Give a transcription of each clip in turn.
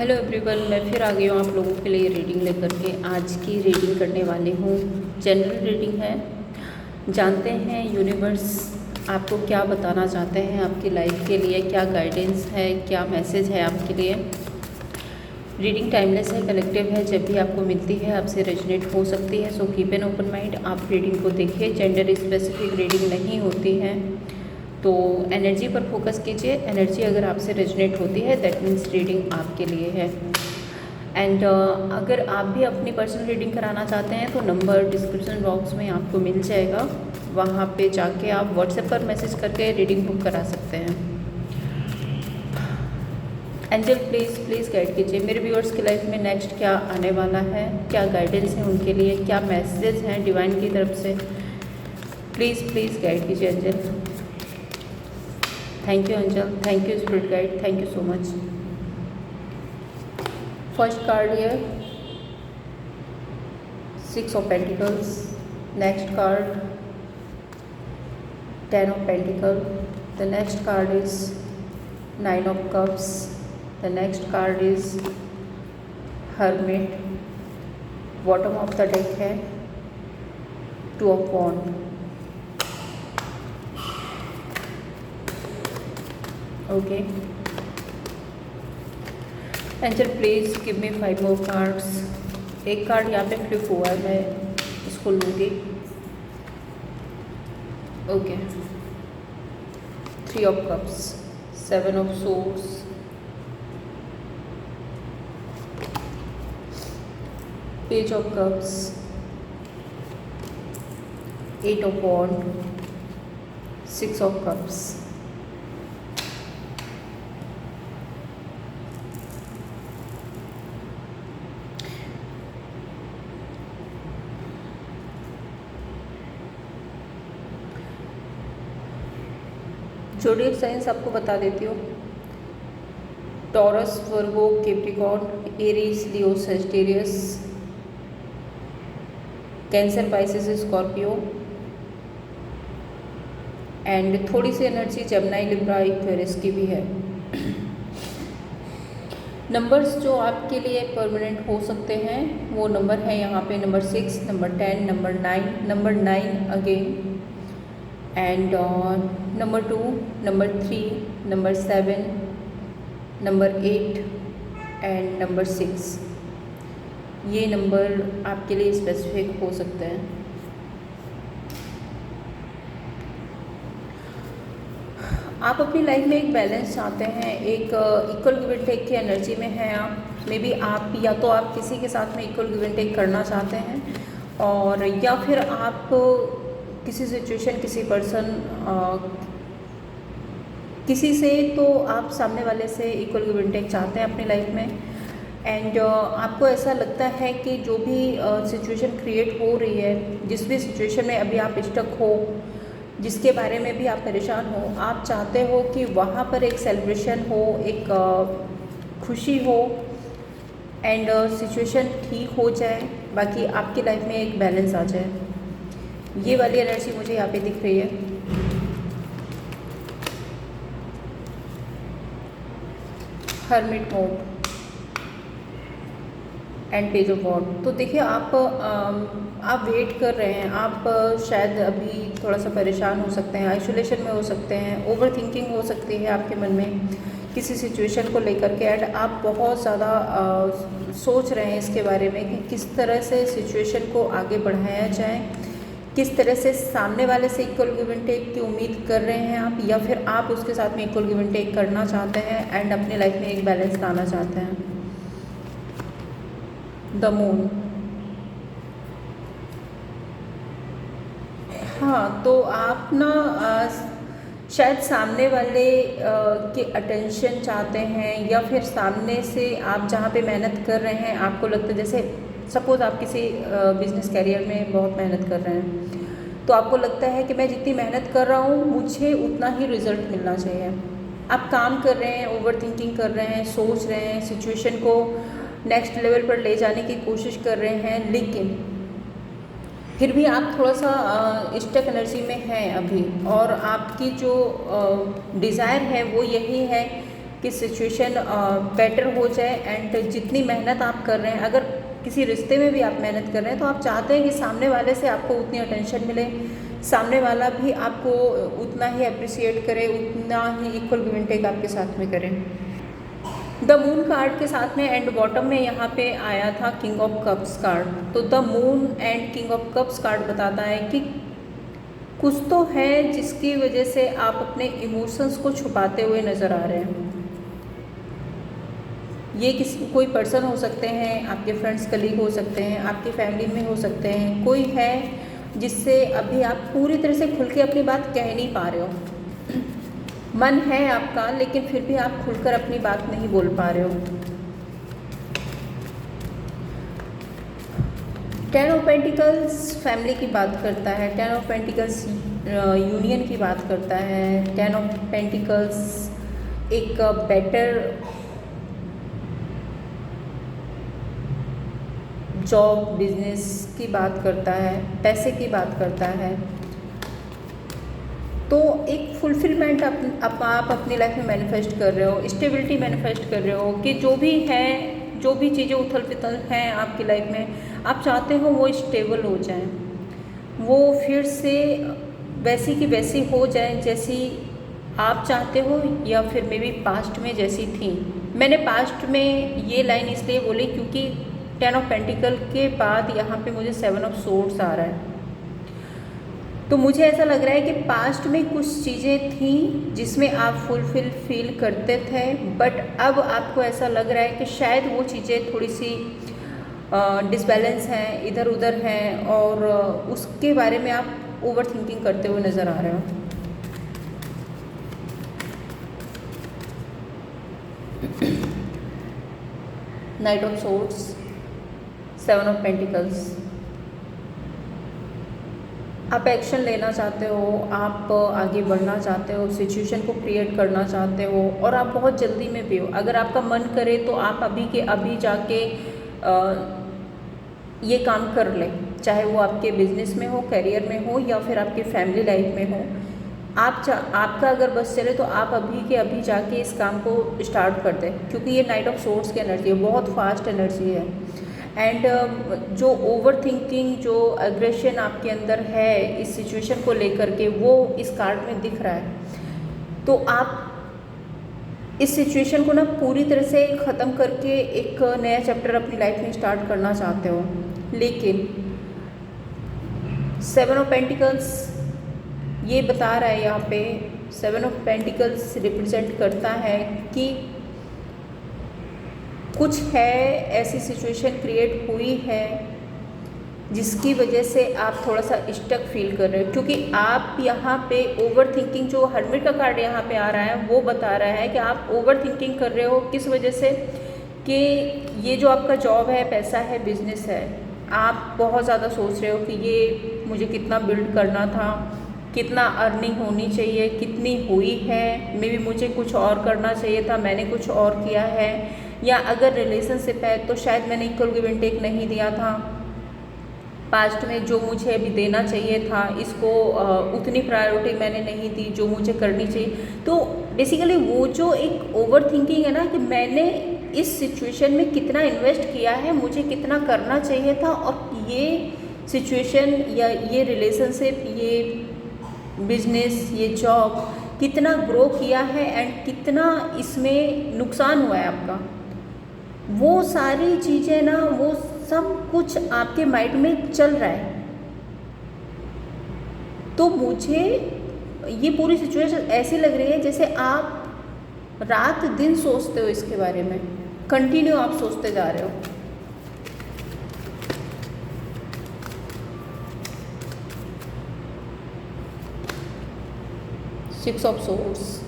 Hello everyone, मैं फिर आ गई हूँ आप लोगों के लिए रीडिंग लेकर के। आज की रीडिंग करने वाली हूँ, जनरल रीडिंग है। जानते हैं यूनिवर्स आपको क्या बताना चाहते हैं, आपकी लाइफ के लिए क्या गाइडेंस है, क्या मैसेज है आपके लिए। रीडिंग टाइमलेस है, कलेक्टिव है, जब भी आपको मिलती है आपसे रेजोनेट हो सकती है। So keep an open mind, आप रीडिंग को देखिए। जेंडर स्पेसिफिक रीडिंग नहीं होती है, तो एनर्जी पर फोकस कीजिए। एनर्जी अगर आपसे रेजोनेट होती है दैट मीन्स रीडिंग आपके लिए है। एंड अगर आप भी अपनी पर्सनल रीडिंग कराना चाहते हैं तो नंबर डिस्क्रिप्शन बॉक्स में आपको मिल जाएगा, वहाँ पे जाके आप व्हाट्सएप पर मैसेज करके रीडिंग बुक करा सकते हैं। एंजल प्लीज़ गाइड कीजिए मेरे व्यूअर्स की लाइफ में नेक्स्ट क्या आने वाला है, क्या गाइडेंस है उनके लिए, क्या मैसेज हैं डिवाइन की तरफ से। प्लीज़ गाइड कीजिए angel. Thank you angel, thank you spirit guide, thank you so much. First card here, 6 of Pentacles. Next card, 10 of Pentacles. The next card is 9 of Cups. The next card is Hermit. Bottom of the deck है 2 of Wands. Okay. Angel please give me 5 more cards. एक card यहाँ पे flip हुआ है, मैं इसको लूँगी। Okay, 3 of Cups, 7 of Swords, Page of Cups, 8 of Wands, 6 of Cups। Zodiac science आपको बता देती हूँ, taurus, Virgo, Capricorn, Aries, Leo, Sagittarius, cancer, Pisces, Scorpio and थोड़ी सी एनर्जी जेमिनी, लिब्रा, एक्वेरियस की भी है। नंबर्स जो आपके लिए परमानेंट हो सकते हैं वो नंबर है यहाँ पे number 6, number 10, number 9 again and number 2, number 3, number 7, number 8 and number 6। ये नंबर आपके लिए स्पेसिफिक हो सकते हैं। आप अपनी लाइफ में एक बैलेंस चाहते हैं, एक इक्वल गिव एंड टेक की एनर्जी में हैं आप। मे बी आप या तो आप किसी के साथ में इक्वल गिव एंड टेक करना चाहते हैं, और या फिर आप किसी सिचुएशन, किसी पर्सन, किसी से तो आप सामने वाले से इक्वल गिव एंड टेक चाहते हैं अपनी लाइफ में। एंड आपको ऐसा लगता है कि जो भी सिचुएशन क्रिएट हो रही है, जिस भी सिचुएशन में अभी आप स्टक हो, जिसके बारे में भी आप परेशान हो, आप चाहते हो कि वहाँ पर एक सेलिब्रेशन हो, एक खुशी हो एंड सिचुएशन ठीक हो जाए, बाकी आपकी लाइफ में एक बैलेंस आ जाए। ये वाली एनर्जी मुझे यहाँ पे दिख रही है। Hermit mode and page of wand. तो देखिए आप वेट कर रहे हैं, आप शायद अभी थोड़ा सा परेशान हो सकते हैं, आइसोलेशन में हो सकते हैं, ओवर थिंकिंग हो सकती है आपके मन में किसी सिचुएशन को लेकर के, एंड आप बहुत ज़्यादा सोच रहे हैं इसके बारे में कि किस तरह से सिचुएशन को आगे बढ़ाया जाए, किस तरह से सामने वाले से इक्वल गिव एंड टेक की उम्मीद कर रहे हैं आप, या फिर आप उसके साथ में इक्वल गिव एंड टेक करना चाहते हैं एंड अपनी लाइफ में एक बैलेंस लाना चाहते हैं। The moon. हाँ, तो आप ना शायद सामने वाले के अटेंशन चाहते हैं, या फिर सामने से आप जहाँ पे मेहनत कर रहे हैं आपको लगता है, जैसे सपोज़ आप किसी बिजनेस कैरियर में बहुत मेहनत कर रहे हैं, तो आपको लगता है कि मैं जितनी मेहनत कर रहा हूँ मुझे उतना ही रिज़ल्ट मिलना चाहिए। आप काम कर रहे हैं, ओवर थिंकिंग कर रहे हैं, सोच रहे हैं, सिचुएशन को नेक्स्ट लेवल पर ले जाने की कोशिश कर रहे हैं, लेकिन फिर भी आप थोड़ा सा स्टक एनर्जी में हैं अभी, और आपकी जो डिज़ायर है वो यही है कि सिचुएशन बेटर हो जाए। एंड जितनी मेहनत आप कर रहे हैं, अगर किसी रिश्ते में भी आप मेहनत कर रहे हैं तो आप चाहते हैं कि सामने वाले से आपको उतनी अटेंशन मिले, सामने वाला भी आपको उतना ही अप्रिसिएट करे, उतना ही इक्वल गिव एंड टेक आपके साथ में करें। द मून कार्ड के साथ में एंड बॉटम में यहाँ पे आया था किंग ऑफ कप्स कार्ड। तो the moon and king of cups card बताता है कि कुछ तो है जिसकी वजह से आप अपने इमोशंस को छुपाते हुए नज़र आ रहे हैं। ये कोई पर्सन हो सकते हैं, आपके फ्रेंड्स कलीग हो सकते हैं, आपकी फैमिली में हो सकते हैं, कोई है जिससे अभी आप पूरी तरह से खुल के अपनी बात कह नहीं पा रहे हो। मन है आपका लेकिन फिर भी आप खुलकर अपनी बात नहीं बोल पा रहे हो। 10 ऑफ पेंटिकल्स फैमिली की बात करता है, 10 ऑफ पेंटिकल्स यूनियन की बात करता है, 10 ऑफ पेंटिकल्स एक बेटर जॉब बिजनेस की बात करता है, पैसे की बात करता है। तो एक फुलफिलमेंट आप अपनी लाइफ में मैनिफेस्ट कर रहे हो, स्टेबिलिटी मैनिफेस्ट कर रहे हो कि जो भी है, जो भी चीज़ें उथल पुथल हैं आपकी लाइफ में, आप चाहते हो वो स्टेबल हो जाएं, वो फिर से वैसी की वैसी हो जाए जैसी आप चाहते हो, या फिर मे बी पास्ट में जैसी थी। मैंने पास्ट में ये लाइन इसलिए बोली क्योंकि 10 ऑफ पेंटिकल के बाद यहाँ पे मुझे 7 ऑफ सोर्ड्स आ रहा है। तो मुझे ऐसा लग रहा है कि पास्ट में कुछ चीज़ें थी जिसमें आप फुलफिल फील करते थे, बट अब आपको ऐसा लग रहा है कि शायद वो चीज़ें थोड़ी सी डिसबैलेंस हैं, इधर उधर हैं, और उसके बारे में आप ओवर थिंकिंग करते हुए नज़र आ रहे हो। Night of swords, 7 of pentacles. आप एक्शन लेना चाहते हो, आप आगे बढ़ना चाहते हो, सिचुएशन को क्रिएट करना चाहते हो, और आप बहुत जल्दी में भी हो। अगर आपका मन करे तो आप अभी के अभी जाके ये काम कर लें, चाहे वो आपके बिजनेस में हो, करियर में हो, या फिर आपकी फैमिली लाइफ में हो। आपका अगर बस चले तो आप अभी के अभी जाके इस काम को स्टार्ट कर दें, क्योंकि ये नाइट ऑफ सोर्ड्स की एनर्जी है, बहुत फास्ट एनर्जी है। एंड जो ओवर थिंकिंग, जो एग्रेशन आपके अंदर है इस सिचुएशन को लेकर के, वो इस कार्ड में दिख रहा है। तो आप इस सिचुएशन को ना पूरी तरह से ख़त्म करके एक नया चैप्टर अपनी लाइफ में स्टार्ट करना चाहते हो, लेकिन 7 ऑफ पेंटिकल्स ये बता रहा है यहाँ पे, 7 ऑफ पेंटिकल्स रिप्रेजेंट करता है कि कुछ है, ऐसी सिचुएशन क्रिएट हुई है जिसकी वजह से आप थोड़ा सा स्टक फील कर रहे हो, क्योंकि आप यहाँ पे ओवर थिंकिंग, जो हर्मिट का कार्ड यहाँ पे आ रहा है वो बता रहा है कि आप ओवर थिंकिंग कर रहे हो। किस वजह से? कि ये जो आपका जॉब है, पैसा है, बिजनेस है, आप बहुत ज़्यादा सोच रहे हो कि ये मुझे कितना बिल्ड करना था, कितना अर्निंग होनी चाहिए, कितनी हुई है, मे बी मुझे कुछ और करना चाहिए था, मैंने कुछ और किया है, या अगर रिलेशनशिप है तो शायद मैंने इक्वल गिव एंड टेक नहीं दिया था पास्ट में, जो मुझे अभी देना चाहिए था इसको उतनी प्रायोरिटी मैंने नहीं दी जो मुझे करनी चाहिए। तो बेसिकली वो जो एक ओवर थिंकिंग है ना, कि मैंने इस सिचुएशन में कितना इन्वेस्ट किया है, मुझे कितना करना चाहिए था, और ये सिचुएशन या ये रिलेशनशिप, ये बिजनेस, ये जॉब कितना ग्रो किया है एंड कितना इसमें नुकसान हुआ है आपका, वो सारी चीज़ें ना, वो सब कुछ आपके माइंड में चल रहा है। तो मुझे ये पूरी सिचुएशन ऐसी लग रही है जैसे आप रात दिन सोचते हो इसके बारे में, कंटिन्यू आप सोचते जा रहे हो। Six of swords,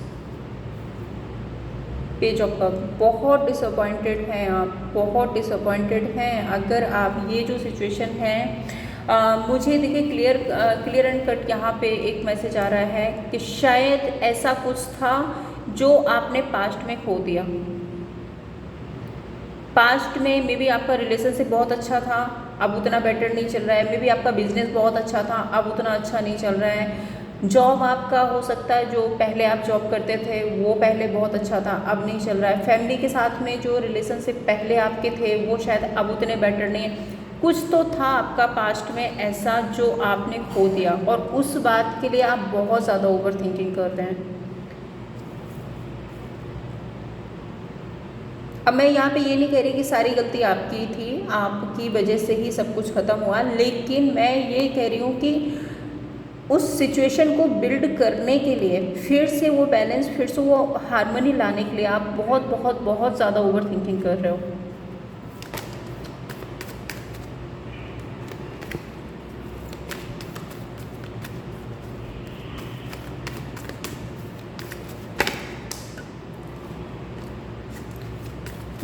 page of cup, बहुत डिसअपॉइंटेड हैं आप, बहुत डिसअपॉइंटेड हैं। अगर आप ये जो सिचुएशन है, मुझे देखिए क्लियर एंड कट यहाँ पे एक मैसेज आ रहा है कि शायद ऐसा कुछ था जो आपने पास्ट में खो दिया। पास्ट में मे बी आपका रिलेशनशिप बहुत अच्छा था, अब उतना बेटर नहीं चल रहा है। मे बी आपका बिजनेस बहुत अच्छा था, अब उतना अच्छा नहीं चल रहा है। जॉब आपका हो सकता है, जो पहले आप जॉब करते थे वो पहले बहुत अच्छा था, अब नहीं चल रहा है। फैमिली के साथ में जो रिलेशनशिप पहले आपके थे वो शायद अब उतने बेटर नहीं है। कुछ तो था आपका पास्ट में ऐसा जो आपने खो दिया, और उस बात के लिए आप बहुत ज़्यादा ओवर थिंकिंग कर रहे हैं। अब मैं यहाँ पे ये नहीं कह रही कि सारी गलती आपकी थी, आपकी वजह से ही सब कुछ ख़त्म हुआ, लेकिन मैं ये कह रही हूँ कि उस सिचुएशन को बिल्ड करने के लिए, फिर से वो बैलेंस, फिर से वो हार्मनी लाने के लिए आप बहुत बहुत बहुत ज़्यादा ओवर थिंकिंग कर रहे हो।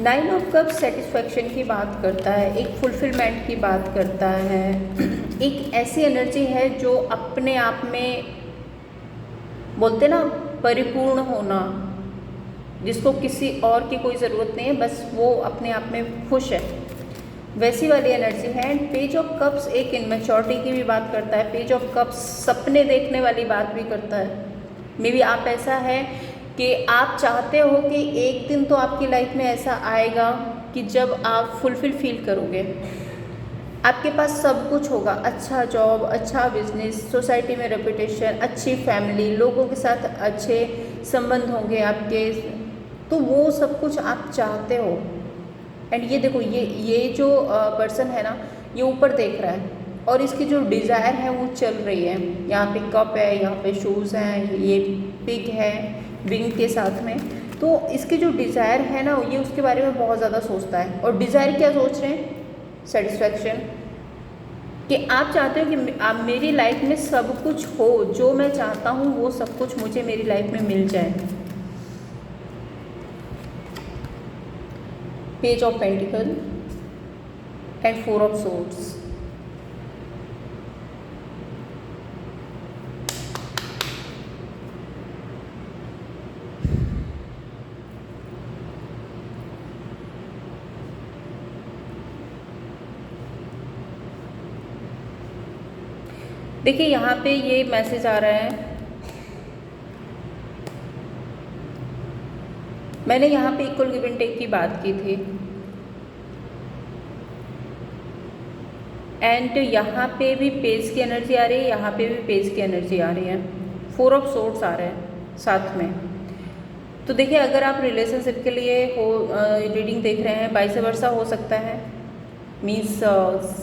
नाइन ऑफ कप सेटिस्फैक्शन की बात करता है, एक फुलफिलमेंट की बात करता है, एक ऐसी एनर्जी है जो अपने आप में, बोलते ना, परिपूर्ण होना, जिसको किसी और की कोई ज़रूरत नहीं है, बस वो अपने आप में खुश है, वैसी वाली एनर्जी है। एंड पेज ऑफ कप्स एक इनमेच्योरिटी की भी बात करता है। पेज ऑफ कप्स सपने देखने वाली बात भी करता है। मे बी आप ऐसा है कि आप चाहते हो कि एक दिन तो आपकी लाइफ में ऐसा आएगा कि जब आप फुलफिल फील करोगे, आपके पास सब कुछ होगा, अच्छा जॉब, अच्छा बिजनेस, सोसाइटी में रेपुटेशन, अच्छी फैमिली, लोगों के साथ अच्छे संबंध होंगे आपके, तो वो सब कुछ आप चाहते हो। एंड ये देखो, ये जो पर्सन है ना, ये ऊपर देख रहा है और इसकी जो डिज़ायर है वो चल रही है। यहाँ पे कप है, यहाँ पे शूज़ हैं, ये पिग है विंग के साथ में, तो इसकी जो डिज़ायर है ना, ये उसके बारे में बहुत ज़्यादा सोचता है। और डिज़ायर क्या सोच रहे हैं? सेटिस्फैक्शन, कि आप चाहते हो कि आप मेरी लाइफ में सब कुछ हो, जो मैं चाहता हूँ वो सब कुछ मुझे मेरी लाइफ में मिल जाए। Page of pentacle and four of swords. देखिए यहाँ पे ये मैसेज आ रहा है, मैंने यहाँ पे इक्वल गिव एंड टेक की बात की थी, एंड यहाँ पे भी पेज की एनर्जी आ रही है, यहाँ पे भी पेज की एनर्जी आ रही है, फोर ऑफ सोर्ड्स आ रहे हैं साथ में। तो देखिए, अगर आप रिलेशनशिप के लिए रीडिंग देख रहे हैं, वाइस वर्सा हो सकता है, मीन्स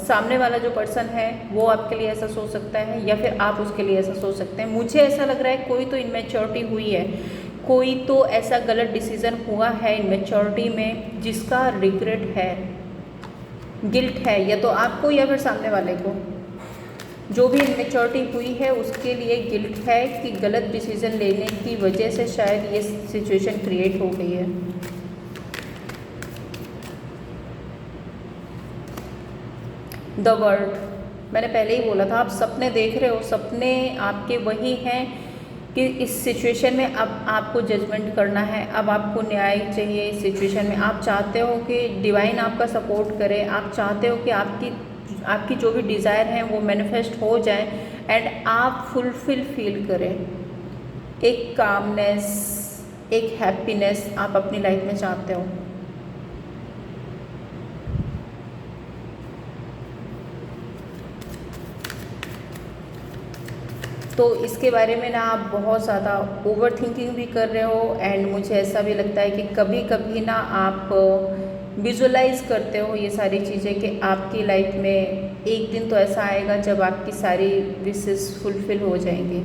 सामने वाला जो पर्सन है वो आपके लिए ऐसा सोच सकता है, या फिर आप उसके लिए ऐसा सोच सकते हैं। मुझे ऐसा लग रहा है कोई तो इनमेच्योरिटी हुई है, कोई तो ऐसा गलत डिसीज़न हुआ है इनमेच्योरिटी में जिसका रिग्रेट है, गिल्ट है, या तो आपको या फिर सामने वाले को। जो भी इनमेच्योरिटी हुई है उसके लिए गिल्ट है कि गलत डिसीज़न लेने की वजह से शायद ये सिचुएशन क्रिएट हो गई है। द वर्ल्ड, मैंने पहले ही बोला था, आप सपने देख रहे हो, सपने आपके वही हैं कि इस सिचुएशन में अब आपको जजमेंट करना है, अब आपको न्याय चाहिए इस सिचुएशन में। आप चाहते हो कि डिवाइन आपका सपोर्ट करे, आप चाहते हो कि आपकी जो भी डिज़ायर हैं वो मैनिफेस्ट हो जाए एंड आप फुलफिल फील करें। एक कामनेस, एक हैप्पीनेस आप अपनी लाइफ में चाहते हो। तो इसके बारे में ना आप बहुत ज़्यादा ओवर थिंकिंग भी कर रहे हो, एंड मुझे ऐसा भी लगता है कि कभी कभी ना आप विजुअलाइज करते हो ये सारी चीज़ें कि आपकी लाइफ में एक दिन तो ऐसा आएगा जब आपकी सारी विशेस फुलफिल हो जाएंगी।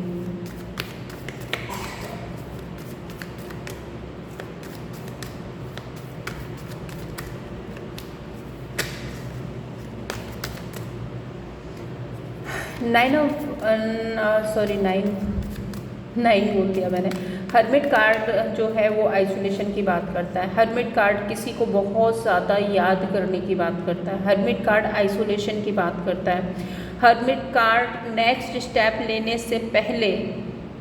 नाइन बोल दिया मैंने। हर्मिट कार्ड जो है वो आइसोलेशन की बात करता है। हर्मिट कार्ड किसी को बहुत ज़्यादा याद करने की बात करता है। हर्मिट कार्ड आइसोलेशन की बात करता है। हर्मिट कार्ड नेक्स्ट स्टेप लेने से पहले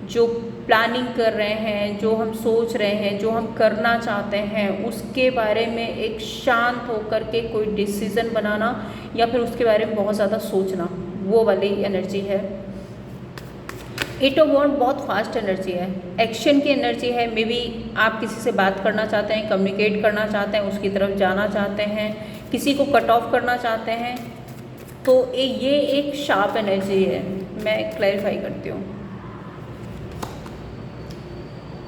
जो प्लानिंग कर रहे हैं, जो हम सोच रहे हैं, जो हम करना चाहते हैं, उसके बारे में एक शांत होकर के कोई डिसीज़न बनाना या फिर उसके बारे में बहुत ज़्यादा सोचना, वो वाली एनर्जी है। एट ऑफ वॉन्ड बहुत फास्ट एनर्जी है, एक्शन की एनर्जी है। मे बी आप किसी से बात करना चाहते हैं, कम्युनिकेट करना चाहते हैं, उसकी तरफ जाना चाहते हैं, किसी को कट ऑफ करना चाहते हैं, तो ये एक शार्प एनर्जी है। मैं क्लैरिफाई करती हूँ।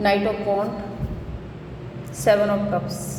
Knight of wand, 7 of cups,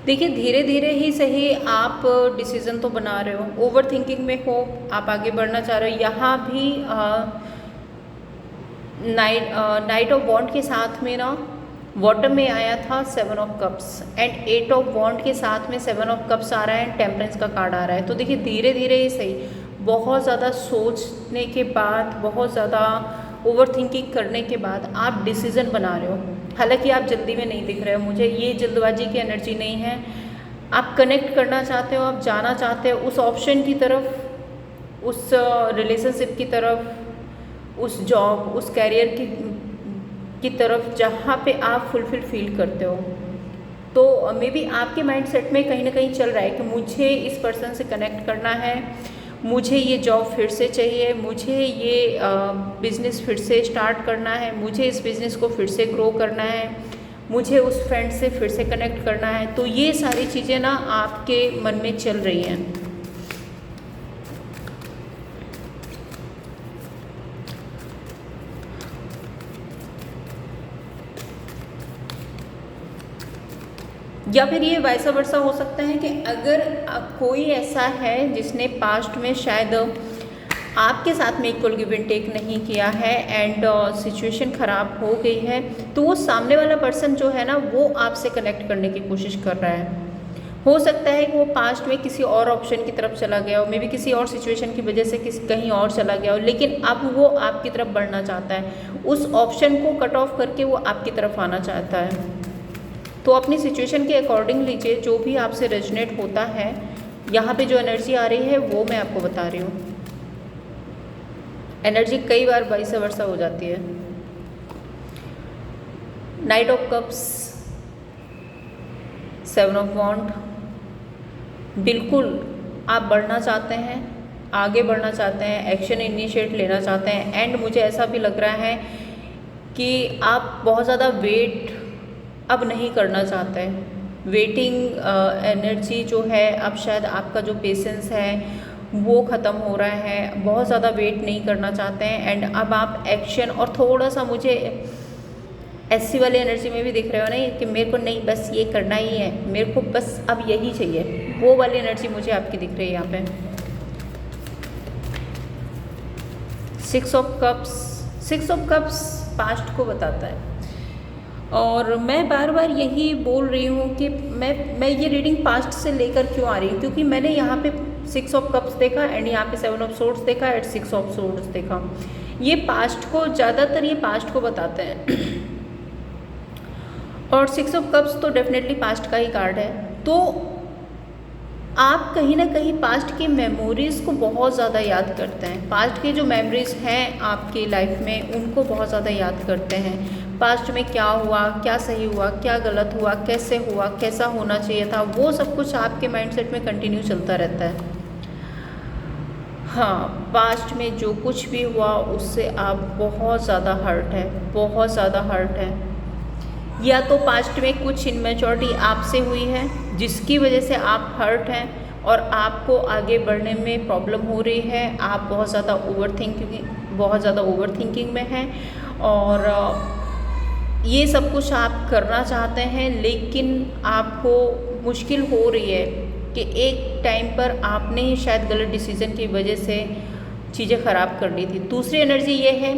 देखिए धीरे धीरे ही सही आप डिसीज़न तो बना रहे हो, ओवर थिंकिंग में हो, आप आगे बढ़ना चाह रहे हो। यहाँ भी नाइट ऑफ वॉन्ड के साथ में ना बॉटम में आया था 7 ऑफ कप्स एंड 8 ऑफ वॉन्ड के साथ में 7 ऑफ कप्स आ रहा है एंड टेम्परेंस का कार्ड आ रहा है। तो देखिए धीरे धीरे ही सही, बहुत ज़्यादा सोचने के बाद, बहुत ज़्यादा ओवर थिंकिंग करने के बाद आप डिसीज़न बना रहे हो। हालांकि आप जल्दी में नहीं दिख रहे हो, मुझे ये जल्दबाजी की एनर्जी नहीं है। आप कनेक्ट करना चाहते हो, आप जाना चाहते हो उस ऑप्शन की तरफ, उस रिलेशनशिप की तरफ, उस जॉब, उस कैरियर की तरफ जहाँ पे आप फुलफिल फील करते हो। तो मे बी आपके माइंड सेट में कहीं ना कहीं चल रहा है कि मुझे इस पर्सन से कनेक्ट करना है, मुझे ये जॉब फिर से चाहिए, मुझे ये बिज़नेस फिर से स्टार्ट करना है, मुझे इस बिज़नेस को फिर से ग्रो करना है, मुझे उस फ्रेंड से फिर से कनेक्ट करना है। तो ये सारी चीज़ें ना आपके मन में चल रही हैं। या फिर ये वैसा वर्सा हो सकता है कि अगर कोई ऐसा है जिसने पास्ट में शायद आपके साथ में इक्वल गिव एंड टेक नहीं किया है एंड सिचुएशन ख़राब हो गई है, तो वो सामने वाला पर्सन जो है ना वो आपसे कनेक्ट करने की कोशिश कर रहा है। हो सकता है कि वो पास्ट में किसी और ऑप्शन की तरफ चला गया हो, मे बी किसी और सिचुएशन की वजह से कहीं और चला गया हो, लेकिन अब वो आपकी तरफ बढ़ना चाहता है। उस ऑप्शन को कट ऑफ करके वो आपकी तरफ आना चाहता है। तो अपनी सिचुएशन के अकॉर्डिंग लीजिए, जो भी आपसे रेजोनेट होता है। यहाँ पे जो एनर्जी आ रही है वो मैं आपको बता रही हूँ। एनर्जी कई बार वाइस वर्सा हो जाती है। नाइट ऑफ कप्स, 7 ऑफ वॉन्ड, बिल्कुल आप बढ़ना चाहते हैं, आगे बढ़ना चाहते हैं, एक्शन इनिशिएट लेना चाहते हैं एंड मुझे ऐसा भी लग रहा है कि आप बहुत ज़्यादा वेट अब नहीं करना चाहते हैं। वेटिंग एनर्जी जो है, अब शायद आपका जो पेशेंस है वो ख़त्म हो रहा है, बहुत ज़्यादा वेट नहीं करना चाहते हैं एंड अब आप एक्शन, और थोड़ा सा मुझे ऐसी वाली एनर्जी में भी दिख रहे हो ना कि मेरे को नहीं बस ये करना ही है, मेरे को बस अब यही चाहिए, वो वाली एनर्जी मुझे आपकी दिख रही है यहाँ पे। 6 ऑफ कप्स पास्ट को बताता है और मैं बार बार यही बोल रही हूँ कि मैं ये रीडिंग पास्ट से लेकर क्यों आ रही हूँ, क्योंकि मैंने यहाँ पे 6 ऑफ कप्स देखा एंड यहाँ पे 7 ऑफ सोर्ड्स देखा एंड 6 ऑफ सोर्ड्स देखा। ये पास्ट को, ज़्यादातर ये पास्ट को बताते हैं और 6 ऑफ कप्स तो डेफिनेटली पास्ट का ही कार्ड है। तो आप कहीं ना कहीं पास्ट की मेमोरीज़ को बहुत ज़्यादा याद करते हैं। पास्ट की जो मेमोरीज़ हैं आपकी लाइफ में उनको बहुत ज़्यादा याद करते हैं। पास्ट में क्या हुआ, क्या सही हुआ, क्या गलत हुआ, कैसे हुआ, कैसा होना चाहिए था, वो सब कुछ आपके माइंडसेट में कंटिन्यू चलता रहता है। हाँ, पास्ट में जो कुछ भी हुआ उससे आप बहुत ज़्यादा हर्ट है, बहुत ज़्यादा हर्ट है। या तो पास्ट में कुछ इनमेच्योरिटी आपसे हुई है जिसकी वजह से आप हर्ट हैं और आपको आगे बढ़ने में प्रॉब्लम हो रही है। आप बहुत ज़्यादा ओवर थिंकिंग में हैं और ये सब कुछ आप करना चाहते हैं लेकिन आपको मुश्किल हो रही है कि एक टाइम पर आपने ही शायद गलत डिसीज़न की वजह से चीज़ें ख़राब कर ली थी। दूसरी एनर्जी ये है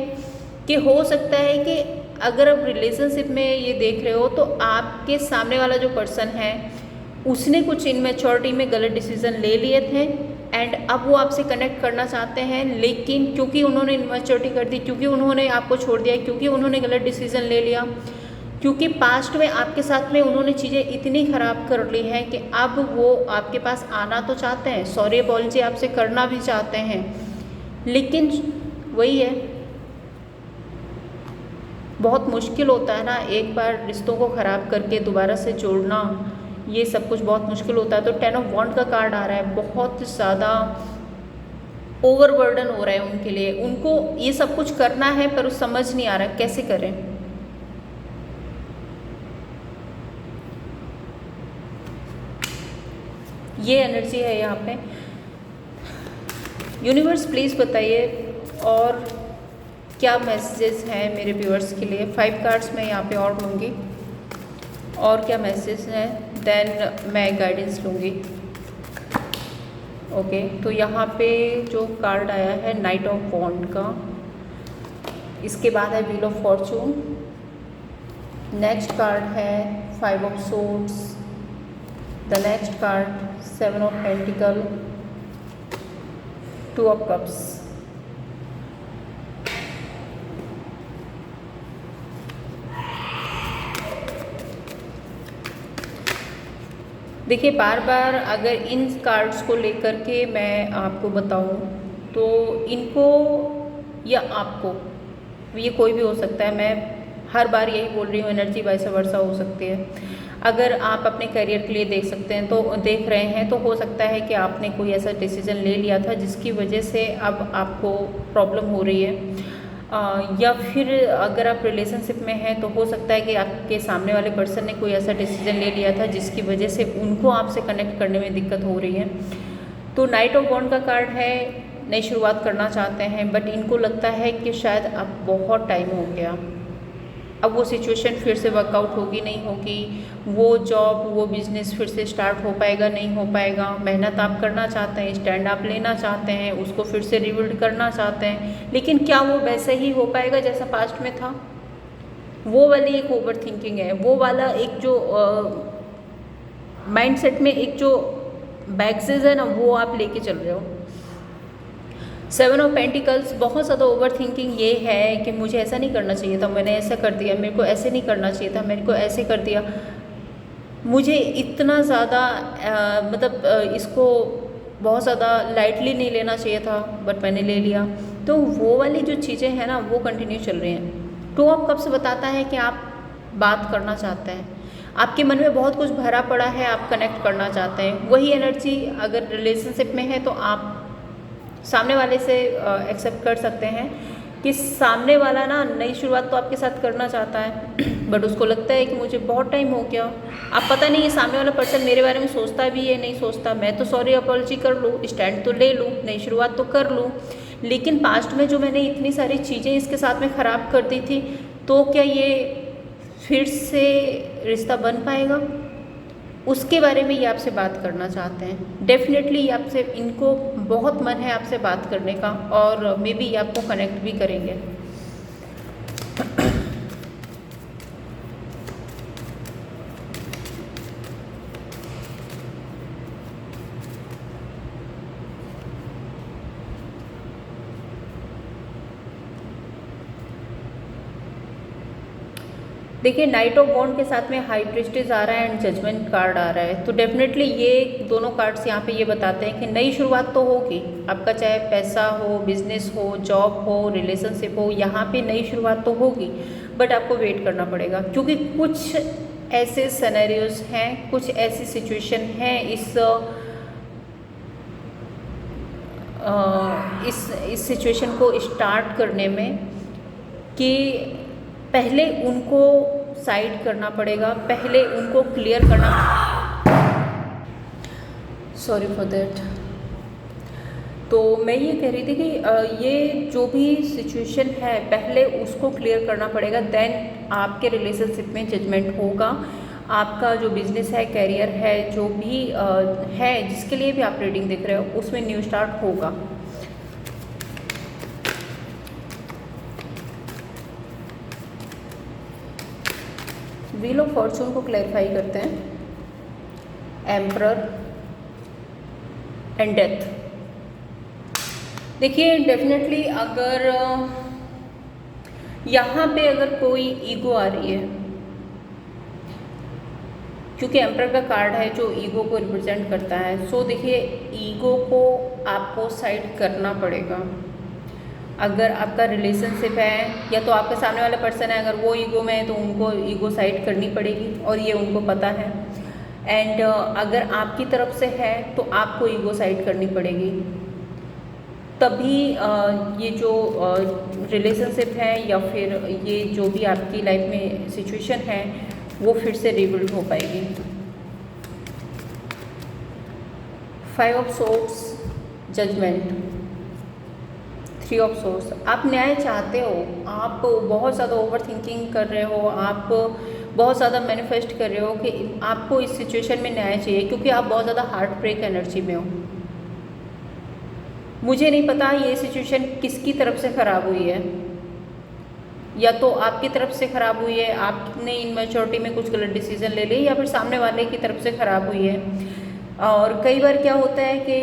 कि हो सकता है कि अगर आप रिलेशनशिप में ये देख रहे हो तो आपके सामने वाला जो पर्सन है उसने कुछ इनमेच्योरिटी में गलत डिसीज़न ले लिए थे एंड अब वो आपसे कनेक्ट करना चाहते हैं, लेकिन क्योंकि उन्होंने इमेच्योरिटी कर दी, क्योंकि उन्होंने आपको छोड़ दिया, क्योंकि उन्होंने गलत डिसीजन ले लिया, क्योंकि पास्ट में आपके साथ में उन्होंने चीज़ें इतनी ख़राब कर ली हैं कि अब वो आपके पास आना तो चाहते हैं, सॉरी अपॉलजी आपसे करना भी चाहते हैं, लेकिन वही है, बहुत मुश्किल होता है ना एक बार रिश्तों को ख़राब करके दोबारा से जोड़ना, ये सब कुछ बहुत मुश्किल होता है। तो 10 ऑफ वॉन्ड का कार्ड आ रहा है, बहुत ज़्यादा ओवरबर्डन हो रहा है उनके लिए, उनको ये सब कुछ करना है पर वो समझ नहीं आ रहा कैसे करें। ये एनर्जी है यहाँ पे। यूनिवर्स प्लीज़ बताइए और क्या मैसेजेस हैं मेरे व्यूअर्स के लिए। 5 कार्ड्स मैं यहाँ पे और लूँगी, और क्या मैसेज हैं, देन मैं गाइडेंस लूँगी। ओके, तो यहाँ पे जो कार्ड आया है नाइट ऑफ वॉन्ड का, इसके बाद है wheel of Fortune, next card है 5 of swords, the next card 7 of pentacle, 2 of cups. देखिए बार बार अगर इन कार्ड्स को लेकर के मैं आपको बताऊं तो इनको या आपको, ये कोई भी हो सकता है, मैं हर बार यही बोल रही हूँ, एनर्जी वाइस वर्सा हो सकती है। अगर आप अपने करियर के लिए देख रहे हैं तो हो सकता है कि आपने कोई ऐसा डिसीजन ले लिया था जिसकी वजह से अब आपको प्रॉब्लम हो रही है, या फिर अगर आप रिलेशनशिप में हैं तो हो सकता है कि आपके सामने वाले पर्सन ने कोई ऐसा डिसीजन ले लिया था जिसकी वजह से उनको आपसे कनेक्ट करने में दिक्कत हो रही है। तो नाइट ऑफ वॉन्ड का कार्ड है, नई शुरुआत करना चाहते हैं, बट इनको लगता है कि शायद अब बहुत टाइम हो गया, अब वो सिचुएशन फिर से वर्कआउट होगी नहीं होगी, वो जॉब वो बिज़नेस फिर से स्टार्ट हो पाएगा नहीं हो पाएगा, मेहनत आप करना चाहते हैं, स्टैंड आप लेना चाहते हैं, उसको फिर से रिबिल्ड करना चाहते हैं, लेकिन क्या वो वैसे ही हो पाएगा जैसा पास्ट में था। वो वाली एक ओवर थिंकिंग है, वो वाला एक जो माइंडसेट में एक जो बैगेज है ना, वो आप लेके चल रहे हो। 7 ऑफ पेंटिकल्स, बहुत ज़्यादा ओवर थिंकिंग ये है कि मुझे ऐसा नहीं करना चाहिए था, मैंने ऐसा कर दिया, मेरे को ऐसे नहीं करना चाहिए था, मेरे को ऐसे कर दिया, मुझे इतना ज़्यादा इसको बहुत ज़्यादा लाइटली नहीं लेना चाहिए था, बट मैंने ले लिया। तो वो वाली जो चीज़ें हैं ना वो कंटिन्यू चल रही हैं। 2 ऑफ कप्स बताता है कि आप बात करना चाहते हैं, आपके मन में बहुत कुछ भरा पड़ा है, आप कनेक्ट करना चाहते हैं। वही एनर्जी अगर रिलेशनशिप में है तो आप सामने वाले से एक्सेप्ट कर सकते हैं कि सामने वाला ना नई शुरुआत तो आपके साथ करना चाहता है, बट उसको लगता है कि मुझे बहुत टाइम हो गया। अब पता नहीं ये सामने वाला पर्सन मेरे बारे में सोचता भी है नहीं सोचता, मैं तो सॉरी अपॉलजी कर लूँ, स्टैंड तो ले लूँ, नई शुरुआत तो कर लूँ, लेकिन पास्ट में जो मैंने इतनी सारी चीज़ें इसके साथ में ख़राब कर दी थी, तो क्या ये फिर से रिश्ता बन पाएगा, उसके बारे में ये आपसे बात करना चाहते हैं। डेफिनेटली आपसे इनको बहुत मन है आपसे बात करने का, और मे बी आपको कनेक्ट भी करेंगे। देखिए नाइट ऑफ वॉन्ड के साथ में हाई प्रीस्टेस आ रहा है एंड जजमेंट कार्ड आ रहा है, तो डेफिनेटली ये दोनों कार्ड्स यहाँ पे ये बताते हैं कि नई शुरुआत तो होगी आपका, चाहे पैसा हो, बिजनेस हो, जॉब हो, रिलेशनशिप हो, यहाँ पे नई शुरुआत तो होगी, बट आपको वेट करना पड़ेगा, क्योंकि कुछ ऐसे सिनेरियोज हैं, कुछ ऐसी सिचुएशन है इस सिचुएशन को स्टार्ट करने में कि पहले उनको साइड करना पड़ेगा, पहले उनको क्लियर करना, सॉरी फॉर दैट। तो मैं ये कह रही थी कि ये जो भी सिचुएशन है पहले उसको क्लियर करना पड़ेगा, देन आपके रिलेशनशिप में जजमेंट होगा, आपका जो बिजनेस है, कैरियर है, जो भी है जिसके लिए भी आप रीडिंग देख रहे हो उसमें न्यू स्टार्ट होगा। व्हील ऑफ फॉर्चून को क्लैरिफाई करते हैं, एम्परर एंड डेथ। देखिए डेफिनेटली अगर यहाँ पे अगर कोई ईगो आ रही है, क्योंकि एम्परर का कार्ड है जो ईगो को रिप्रेजेंट करता है, सो देखिए ईगो को आपको साइड करना पड़ेगा। अगर आपका रिलेशनशिप है या तो आपके सामने वाला पर्सन है, अगर वो ईगो में है तो उनको ईगो साइड करनी पड़ेगी और ये उनको पता है। एंड अगर आपकी तरफ से है तो आपको ईगो साइड करनी पड़ेगी, तभी ये जो रिलेशनशिप है या फिर ये जो भी आपकी लाइफ में सिचुएशन है वो फिर से रिबिल्ड हो पाएगी। 5 of swords, judgement, 3 of swords. आप न्याय चाहते हो, आप बहुत ज़्यादा ओवर थिंकिंग कर रहे हो, आप बहुत ज़्यादा मैनिफेस्ट कर रहे हो कि आपको इस सिचुएशन में न्याय चाहिए, क्योंकि आप बहुत ज़्यादा हार्ट ब्रेक एनर्जी में हो। मुझे नहीं पता ये सिचुएशन किसकी तरफ से ख़राब हुई है, या तो आपकी तरफ से ख़राब हुई है, आपने इनमेच्योरिटी में कुछ गलत डिसीजन ले लिए, या फिर सामने वाले की तरफ से ख़राब हुई है। और कई बार क्या होता है कि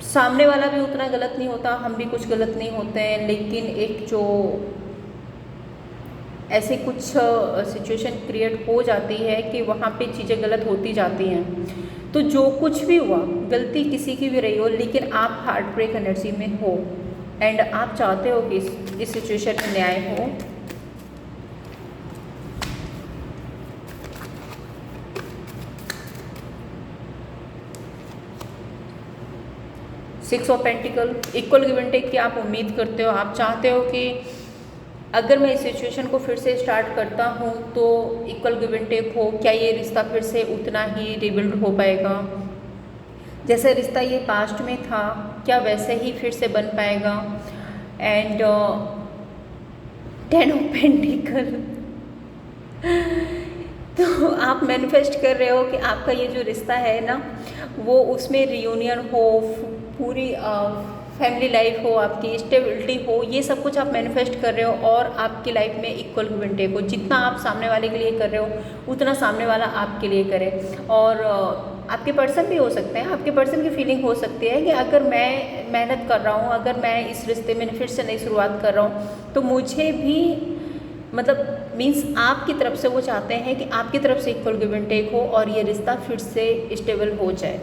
सामने वाला भी उतना गलत नहीं होता, हम भी कुछ गलत नहीं होते हैं, लेकिन एक जो ऐसे कुछ सिचुएशन क्रिएट हो जाती है कि वहाँ पे चीज़ें गलत होती जाती हैं। तो जो कुछ भी हुआ, गलती किसी की भी रही हो, लेकिन आप हार्ट ब्रेक एनर्जी में हो एंड आप चाहते हो कि इस सिचुएशन में न्याय हो। Six of pentacle, equal give and take की आप उम्मीद करते हो। आप चाहते हो कि अगर मैं इस सिचुएशन को फिर से स्टार्ट करता हूँ तो इक्वल गिव एंड टेक हो, क्या ये रिश्ता फिर से उतना ही रिबिल्ड हो पाएगा, जैसे रिश्ता ये पास्ट में था क्या वैसे ही फिर से बन पाएगा। एंड 10 ऑफ पेंटिकल, तो आप मैनिफेस्ट कर रहे हो कि आपका ये जो रिश्ता है ना वो उसमें रियूनियन हो, पूरी फैमिली लाइफ हो, आपकी स्टेबिलिटी हो, ये सब कुछ आप मैनिफेस्ट कर रहे हो और आपकी लाइफ में इक्वल गिव एंड टेक हो। जितना आप सामने वाले के लिए कर रहे हो उतना सामने वाला आपके लिए करे। और आपके पर्सन भी हो सकते हैं, आपके पर्सन की फीलिंग हो सकती है कि अगर मैं मेहनत कर रहा हूँ, अगर मैं इस रिश्ते में फिर से नई शुरुआत कर रहा हूँ तो मुझे भी मतलब मीन्स आपकी तरफ से वो चाहते हैं कि आपकी तरफ से इक्वल गिव एंड टेक हो और ये रिश्ता फिर से स्टेबल हो जाए,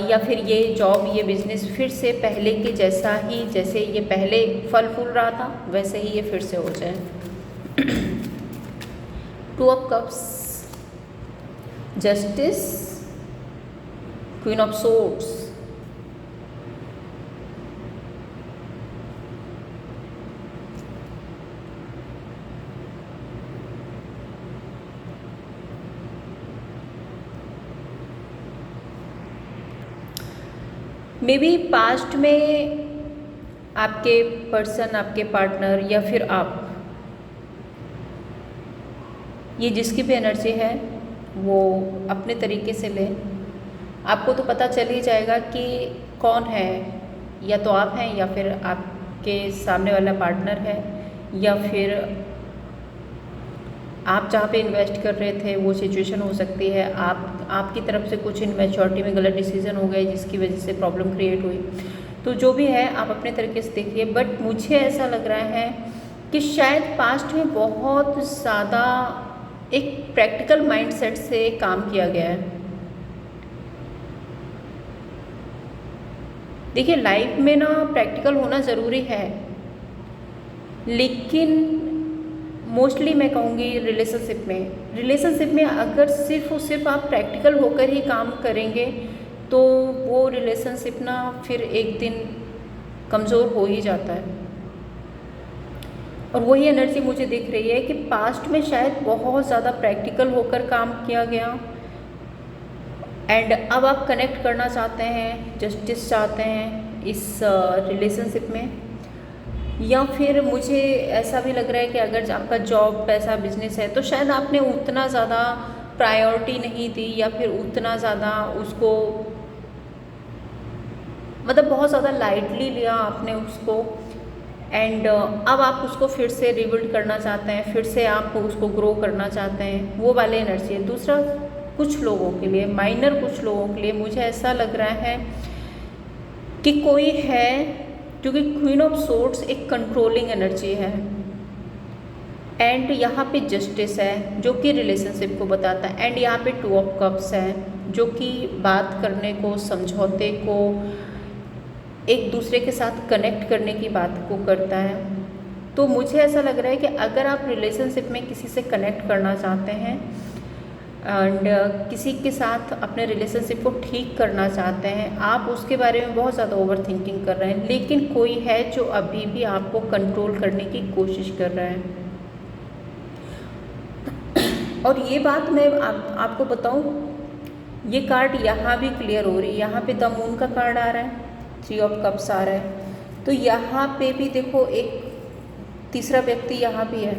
या फिर ये जॉब, ये बिज़नेस फिर से पहले के जैसा ही, जैसे ये पहले फल फूल रहा था वैसे ही ये फिर से हो जाए। 2 of cups, justice, queen of swords, may be past में आपके पर्सन, आपके पार्टनर या फिर आप, ये जिसकी भी एनर्जी है वो अपने तरीके से लें। आपको तो पता चल ही जाएगा कि कौन है, या तो आप हैं या फिर आपके सामने वाला पार्टनर है, या फिर आप जहाँ पे इन्वेस्ट कर रहे थे वो सिचुएशन हो सकती है, आपकी तरफ से कुछ इनमेच्योरिटी में गलत डिसीजन हो गए जिसकी वजह से प्रॉब्लम क्रिएट हुई। तो जो भी है आप अपने तरीके से देखिए, बट मुझे ऐसा लग रहा है कि शायद पास्ट में बहुत ज़्यादा एक प्रैक्टिकल माइंडसेट से काम किया गया है। देखिए लाइफ में ना प्रैक्टिकल होना ज़रूरी है, लेकिन मोस्टली मैं कहूँगी रिलेशनशिप में अगर सिर्फ और सिर्फ आप प्रैक्टिकल होकर ही काम करेंगे तो वो रिलेशनशिप ना फिर एक दिन कमज़ोर हो ही जाता है। और वही एनर्जी मुझे दिख रही है कि पास्ट में शायद बहुत ज़्यादा प्रैक्टिकल होकर काम किया गया एंड अब आप कनेक्ट करना चाहते हैं, जस्टिस चाहते हैं इस रिलेशनशिप में। या फिर मुझे ऐसा भी लग रहा है कि अगर आपका जॉब, पैसा, बिजनेस है तो शायद आपने उतना ज़्यादा प्रायोरिटी नहीं दी या फिर उतना ज़्यादा उसको मतलब बहुत ज़्यादा लाइटली लिया आपने उसको, एंड अब आप उसको फिर से रिबिल्ड करना चाहते हैं, फिर से आप उसको ग्रो करना चाहते हैं, वो वाले एनर्जी है। दूसरा कुछ लोगों के लिए, माइनर कुछ लोगों के लिए मुझे ऐसा लग रहा है कि कोई है, क्योंकि क्वीन ऑफ सोर्ड्स एक कंट्रोलिंग एनर्जी है, एंड यहाँ पे जस्टिस है जो कि रिलेशनशिप को बताता है, एंड यहाँ पे टू ऑफ कप्स है जो कि बात करने को, समझौते को, एक दूसरे के साथ कनेक्ट करने की बात को करता है। तो मुझे ऐसा लग रहा है कि अगर आप रिलेशनशिप में किसी से कनेक्ट करना चाहते हैं एंड किसी के साथ अपने रिलेशनशिप को ठीक करना चाहते हैं, आप उसके बारे में बहुत ज़्यादा ओवर थिंकिंग कर रहे हैं, लेकिन कोई है जो अभी भी आपको कंट्रोल करने की कोशिश कर रहा है। और ये बात मैं आपको बताऊं, ये कार्ड यहाँ भी क्लियर हो रही है। यहाँ पे द मून का कार्ड आ रहा है, 3 ऑफ कप्स आ रहा है, तो यहाँ पे भी देखो एक तीसरा व्यक्ति यहाँ भी है।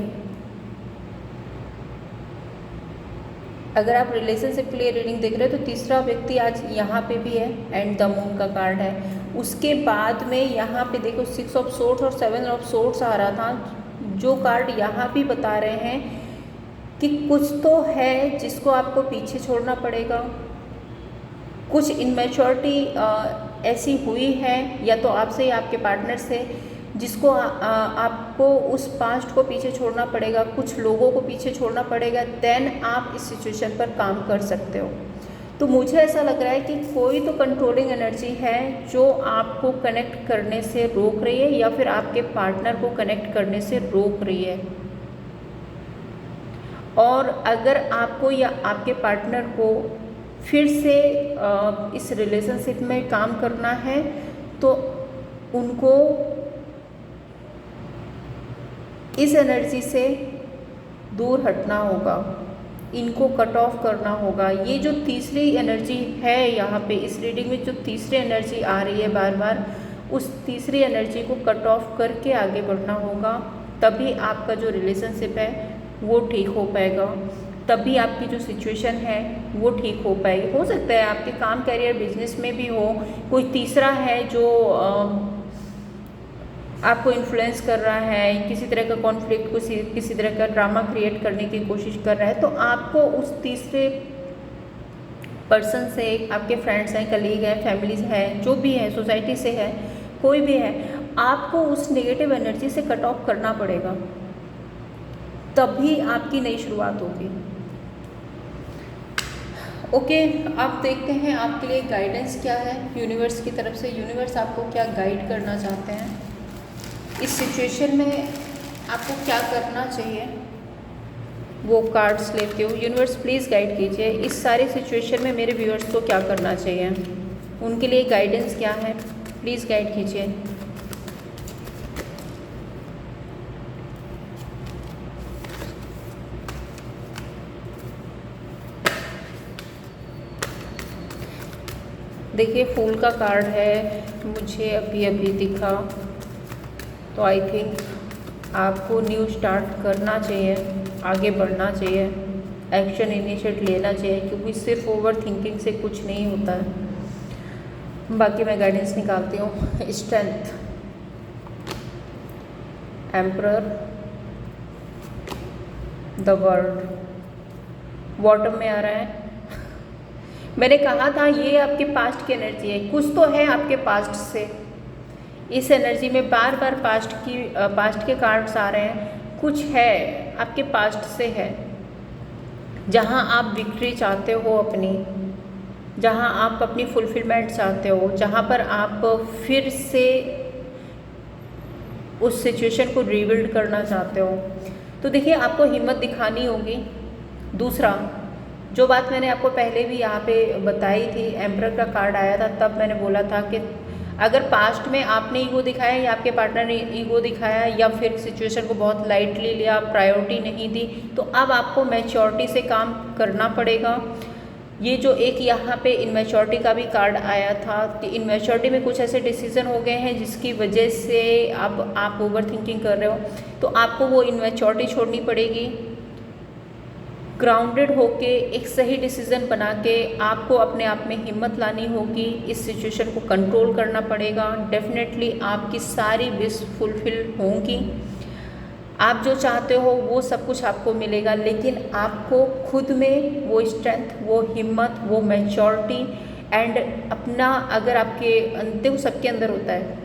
अगर आप रिलेशनशिप के लिए रीडिंग देख रहे हो तो तीसरा व्यक्ति आज यहाँ पे भी है, एंड द मून का कार्ड है। उसके बाद में यहाँ पे देखो 6 ऑफ सोर्ड्स और 7 ऑफ सोर्ड्स आ रहा था, जो कार्ड यहाँ भी बता रहे हैं कि कुछ तो है जिसको आपको पीछे छोड़ना पड़ेगा, कुछ इनमेच्योरिटी ऐसी हुई है या तो आपसे या आपके पार्टनर से, जिसको आपको उस पास्ट को पीछे छोड़ना पड़ेगा, कुछ लोगों को पीछे छोड़ना पड़ेगा, देन आप इस सिचुएशन पर काम कर सकते हो। तो मुझे ऐसा लग रहा है कि कोई तो कंट्रोलिंग एनर्जी है जो आपको कनेक्ट करने से रोक रही है या फिर आपके पार्टनर को कनेक्ट करने से रोक रही है। और अगर आपको या आपके पार्टनर को फिर से इस रिलेशनशिप में काम करना है तो उनको इस एनर्जी से दूर हटना होगा, इनको कट ऑफ करना होगा। ये जो तीसरी एनर्जी है यहाँ पे इस रीडिंग में, जो तीसरी एनर्जी आ रही है बार बार, उस तीसरी एनर्जी को कट ऑफ करके आगे बढ़ना होगा, तभी आपका जो रिलेशनशिप है वो ठीक हो पाएगा, तभी आपकी जो सिचुएशन है वो ठीक हो पाएगी। हो सकता है आपके काम, करियर, बिजनेस में भी हो कोई तीसरा है जो आपको इन्फ्लुएंस कर रहा है, किसी तरह का कॉन्फ्लिक्ट, किसी तरह का ड्रामा क्रिएट करने की कोशिश कर रहा है, तो आपको उस तीसरे पर्सन से, आपके फ्रेंड्स हैं, कलीग हैं, फैमिलीज हैं, जो भी है, सोसाइटी से है, कोई भी है, आपको उस नेगेटिव एनर्जी से कट ऑफ करना पड़ेगा, तभी आपकी नई शुरुआत होगी। ओके, अब देखते हैं आपके लिए गाइडेंस क्या है यूनिवर्स की तरफ से। यूनिवर्स आपको क्या गाइड करना चाहते हैं इस सिचुएशन में, आपको क्या करना चाहिए, वो कार्ड्स लेते हो। यूनिवर्स प्लीज़ गाइड कीजिए, इस सारी सिचुएशन में मेरे व्यूअर्स को क्या करना चाहिए, उनके लिए गाइडेंस क्या है, प्लीज़ गाइड कीजिए। देखिए फूल का कार्ड है, मुझे अभी अभी दिखा, तो आई थिंक आपको न्यू स्टार्ट करना चाहिए, आगे बढ़ना चाहिए, एक्शन इनिशिएट लेना चाहिए, क्योंकि सिर्फ ओवर थिंकिंग से कुछ नहीं होता है। बाकी मैं गाइडेंस निकालती हूँ। Strength, emperor, the world, bottom में आ रहा है। मैंने कहा था ये आपके पास्ट की एनर्जी है, कुछ तो है आपके पास्ट से। इस एनर्जी में बार बार पास्ट के कार्ड्स आ रहे हैं, कुछ है आपके पास्ट से है, जहां आप विक्ट्री चाहते हो अपनी, जहां आप अपनी फुलफिलमेंट चाहते हो, जहां पर आप फिर से उस सिचुएशन को रिबिल्ड करना चाहते हो। तो देखिए आपको हिम्मत दिखानी होगी। दूसरा, जो बात मैंने आपको पहले भी यहाँ पे बताई थी, एम्परर का कार्ड आया था, तब मैंने बोला था कि अगर पास्ट में आपने ईगो दिखाया या आपके पार्टनर ने ईगो दिखाया या फिर सिचुएशन को बहुत लाइटली लिया, प्रायोरिटी नहीं दी, तो अब आपको मैच्योरिटी से काम करना पड़ेगा। ये जो एक यहाँ पे इनमैच्योरिटी का भी कार्ड आया था कि इनमैच्योरिटी में कुछ ऐसे डिसीजन हो गए हैं जिसकी वजह से अब आप ओवर थिंकिंग कर रहे हो, तो आपको वो इनमैच्योरिटी छोड़नी पड़ेगी। ग्राउंडेड होके एक सही डिसीज़न बना के आपको अपने आप में हिम्मत लानी होगी, इस सिचुएशन को कंट्रोल करना पड़ेगा। डेफिनेटली आपकी सारी विश फुलफिल होंगी, आप जो चाहते हो वो सब कुछ आपको मिलेगा, लेकिन आपको खुद में वो स्ट्रेंथ, वो हिम्मत, वो मैच्योरिटी एंड अपना, अगर आपके देखो सबके अंदर होता है,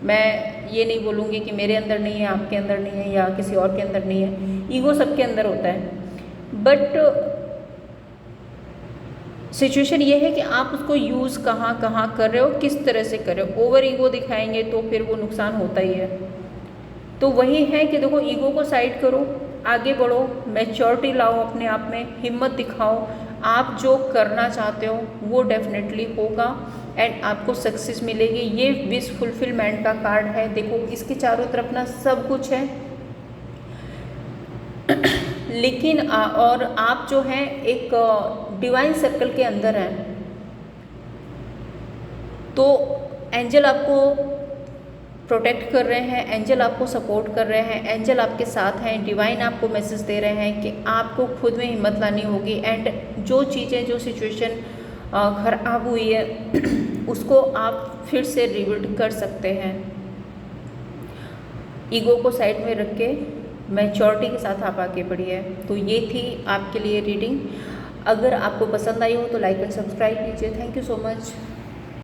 मैं ये नहीं बोलूँगी कि मेरे अंदर नहीं है, आपके अंदर नहीं है, या किसी और के अंदर नहीं है, ईगो सबके अंदर होता है। बट सिचुएशन ये है कि आप उसको यूज़ कहाँ कहाँ कर रहे हो, किस तरह से कर रहे हो। ओवर ईगो दिखाएंगे तो फिर वो नुकसान होता ही है। तो वही है कि देखो, ईगो को साइड करो, आगे बढ़ो, मैच्योरिटी लाओ अपने आप में, हिम्मत दिखाओ, आप जो करना चाहते हो वो डेफिनेटली होगा एंड आपको सक्सेस मिलेगी। ये विश फुलफिलमेंट का कार्ड है। देखो इसके चारों तरफ ना सब कुछ है, लेकिन और आप जो हैं एक डिवाइन सर्कल के अंदर हैं। तो एंजल आपको प्रोटेक्ट कर रहे हैं, एंजल आपको सपोर्ट कर रहे हैं, एंजल आपके साथ हैं, डिवाइन आपको मैसेज दे रहे हैं कि आपको खुद में हिम्मत लानी होगी एंड जो चीज़ें, जो सिचुएशन खराब हुई है उसको आप फिर से रिबिल्ड कर सकते हैं। ईगो को साइड में रख के मैच्योरिटी के साथ आप आगे बढ़िए। तो ये थी आपके लिए रीडिंग। अगर आपको पसंद आई हो तो लाइक एंड सब्सक्राइब कीजिए। Thank you so much.